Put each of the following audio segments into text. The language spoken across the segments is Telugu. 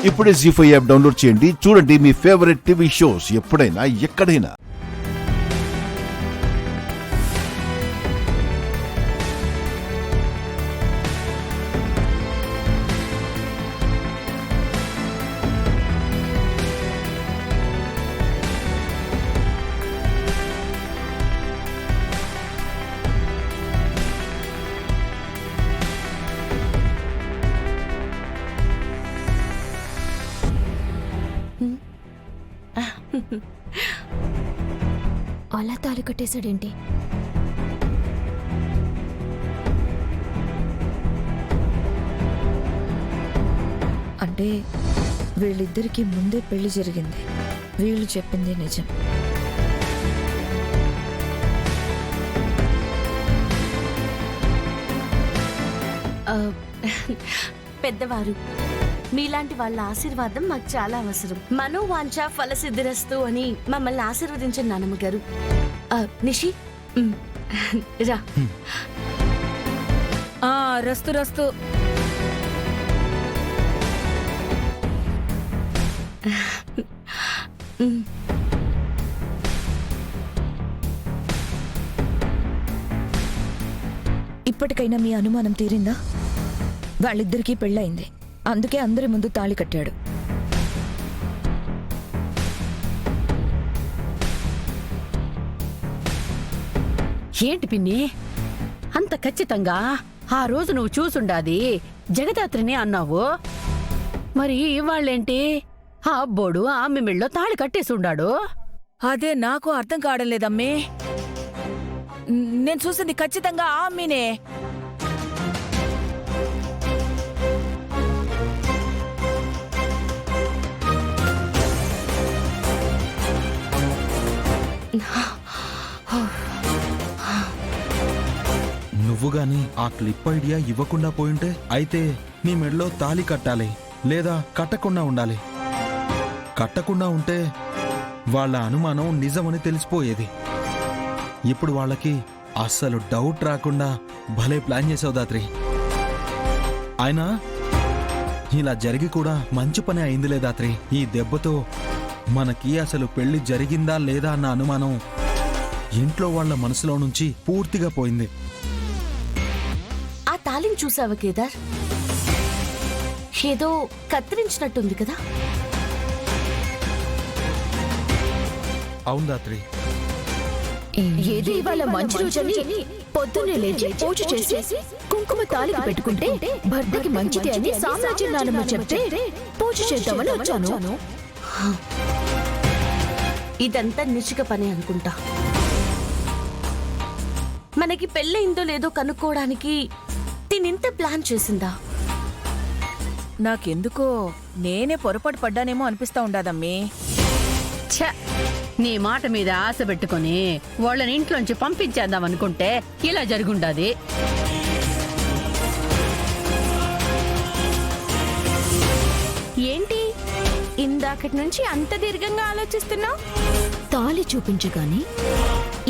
ఇప్పుడే జీ5 యాప్ డౌన్లోడ్ చేయండి. చూడండి మీ ఫేవరెట్ టీవీ షోస్ ఎప్పుడైనా ఎక్కడైనా. అలా తాళి కట్టేశాడేంటి? అంటే వీళ్ళిద్దరికీ ముందే పెళ్లి జరిగింది. వీళ్ళు చెప్పింది నిజం. పెద్దవారు, మీలాంటి వాళ్ళ ఆశీర్వాదం మాకు చాలా అవసరం. మనోవాంఛ ఫలసిద్ధిరస్తు అని మమ్మల్ని ఆశీర్వదించిన నానమ్మ గారు. నిషి రా. రస్తు రస్తు. ఇప్పటికైనా మీ అనుమానం తీరిందా? వాళ్ళిద్దరికీ పెళ్ళయింది, అందుకే అందరి ముందు తాళి కట్టాడు. ఏంటి పిన్ని అంత ఖచ్చితంగా? ఆ రోజు నువ్వు చూసుండాది జగదాత్రిని అన్నావు, మరి వాళ్ళేంటి ఆ అబ్బోడు ఆమె మెళ్ళో తాళి కట్టేసుండాడు? అదే నాకు అర్థం కావడం లేదమ్మే. నేను చూసింది ఖచ్చితంగా ఆ అమ్మీనే. నువ్వు గాని ఆ క్లిప్ ఐడియా ఇవ్వకుండా పోయింటే అయితే నీ మెడలో తాళి కట్టాలి, లేదా కట్టకుండా ఉండాలి. కట్టకుండా ఉంటే వాళ్ళ అనుమానం నిజమని తెలిసిపోయేది. ఇప్పుడు వాళ్ళకి అస్సలు డౌట్ రాకుండా భలే ప్లాన్ చేసావు దాత్రి. అయినా ఇలా జరిగి కూడా మంచి పని అయిందిలే దాత్రి. ఈ దెబ్బతో మనకి అసలు పెళ్లి జరిగిందా లేదా అన్న అనుమానం ఇంట్లో వాళ్ళ మనసులో నుంచి పూర్తిగా పోయింది. ఆ తాళిని చూసావా కేదార్? ఏదో కత్తిరించినట్టుంది కదా? అవును దాత్రి. ఏదో ఇవాళ మంచి రోజని పొద్దున్నే లేచి పూజ చేసి కుంకుమ తాళికి పెట్టుకుంటే భర్తకి మంచిది అని సామ్రాజ్యం నానమ్మ చెప్తే పూజ చేద్దామని వచ్చాను. ఇదంతా నిశ్చిక పని అనుకుంటా. మనకి పెళ్ళయిందో లేదో కనుక్కోవడానికి తినింత ప్లాన్ చేసిందా? నాకెందుకో నేనే పొరపాటు పడ్డానేమో అనిపిస్తా ఉండాదమ్మే. ఛ, నీ మాట మీద ఆశ పెట్టుకుని వాళ్ళని ఇంట్లోంచి పంపించేద్దాం అనుకుంటే ఇలా జరుగుండాది. ఏంటి ఇందాకటి నుంచి అంత దీర్ఘంగా ఆలోచిస్తున్నావు? తాళి చూపించగానే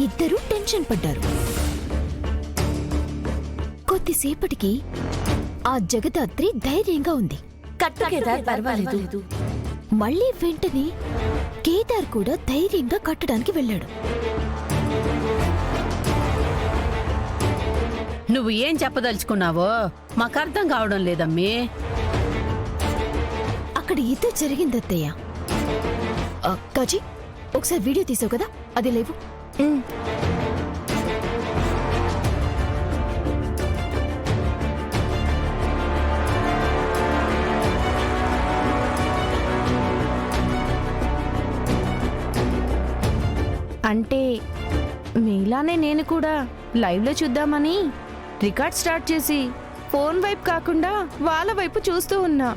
ఇద్దరు టెన్షన్ పడ్డారు. కొద్దిసేపటికి ఆ జగదాత్రి ధైర్యంగా ఉంది. కట్టు కేదార్, పర్వాలేదు. మళ్ళీ వెంటనే కేదార్ కూడా ధైర్యంగా కట్టడానికి వెళ్ళాడు. నువ్వు ఏం చెప్పదలుచుకున్నావో మాకు అర్థం కావడం లేదమ్మీ. అక్కడ ఇదే జరిగిందత్తయ్య. కాజీ, ఒకసారి వీడియో తీసావు కదా, అది లేవు. అంటే మీలానే నేను కూడా లైవ్లో చూద్దామని రికార్డ్ స్టార్ట్ చేసి ఫోన్ వైపు కాకుండా వాళ్ళ వైపు చూస్తూ ఉన్నా.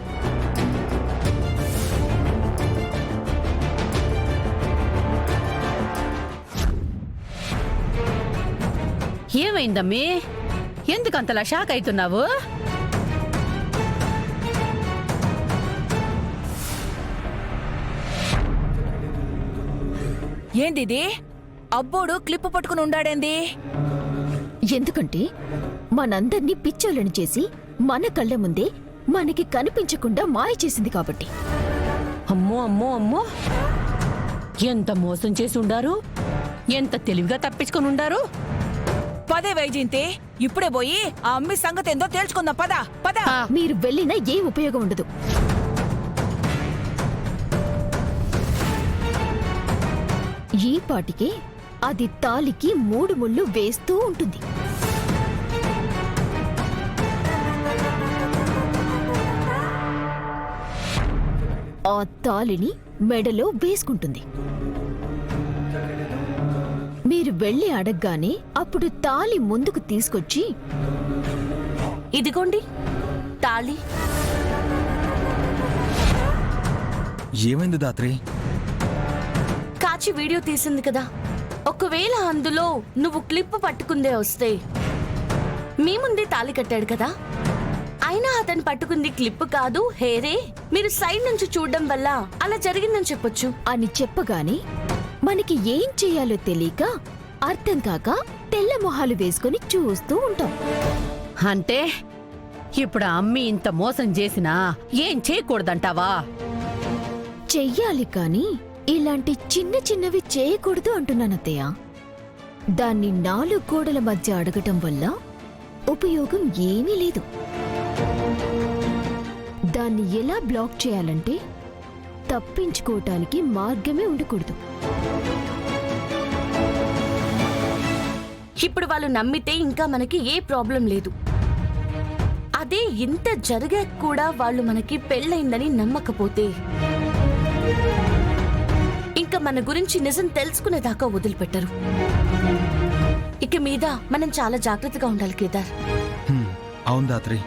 ఏమైందమ్మీ? ఎందుకంతలా షాక్ అవుతున్నావు? ఏందిది? అబ్బోడు క్లిప్ పట్టుకుని ఉండాడేంది? ఎందుకంటే మనందర్నీ పిచ్చోళ్ళని చేసి మన కళ్ళ ముందే మనకి కనిపించకుండా మాయ చేసింది కాబట్టి. అమ్మో అమ్మో అమ్మో, ఎంత మోసం చేసి ఉండారు, ఎంత తెలివిగా తప్పించుకొని ఉండారు. పదే వైజయంతి, ఇప్పుడే పోయి ఆ అమ్మి సంగతి ఏందో తేల్చుకుందాం. పద పద. మీరు వెళ్ళినా ఏం ఉపయోగం ఉండదు. ఈ పాటికి అది తాలికి 3 ముళ్ళు వేస్తూ ఉంటుంది. ఆ తాలిని మెడలో వేసుకుంటుంది. మీరు వెళ్ళి అడగగానే అప్పుడు తాలి ముందుకు తీసుకొచ్చి, ఇదిగోండి తాళి. ఏమైంది దాత్రి? కాచి వీడియో తీసింది కదా, ఒకవేళ అందులో నువ్వు క్లిప్ పట్టుకుందే వస్తే, మీ ముందే తాళి కట్టాడు కదా, అయినా అతను పట్టుకుంది క్లిప్ కాదు హేరే, మీరు సైడ్ నుంచి చూడడం వల్ల అలా జరిగిందని చెప్పొచ్చు అని చెప్పగానే మనకి ఏం చెయ్యాలో తెలియక అర్థం కాక తెల్ల మొహాలు వేసుకుని చూస్తూ ఉంటాం. అంటే ఇప్పుడు ఆ అమ్మి ఇంత మోసం చేసినా ఏం చేయకూడదంటావా? చెయ్యాలి కాని ఇలాంటి చిన్న చిన్నవి చేయకూడదు అంటున్నానత్తయ్య. దాన్ని 4 గోడల మధ్య అడగటం వల్ల ఉపయోగం ఏమీ లేదు. దాన్ని ఎలా బ్లాక్ చేయాలంటే తప్పించుకోవటానికి మార్గమే ఉండకూడదు. ఇప్పుడు వాళ్ళు నమ్మితే ఇంకా మనకి ఏ ప్రాబ్లం లేదు. అదే ఇంత జరిగాక కూడా వాళ్ళు మనకి పెళ్ళైందని నమ్మకపోతే ఇంకా మన గురించి నిజం తెలుసుకునేదాకా వదిలిపెట్టరు. ఇక మీద మనం చాలా జాగ్రత్తగా ఉండాలి కేదార్. అవును దాత్రి.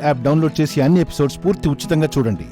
యాప్ డౌన్లోడ్ చేసి అన్ని ఎపిసోడ్స్ పూర్తి ఉచితంగా చూడండి.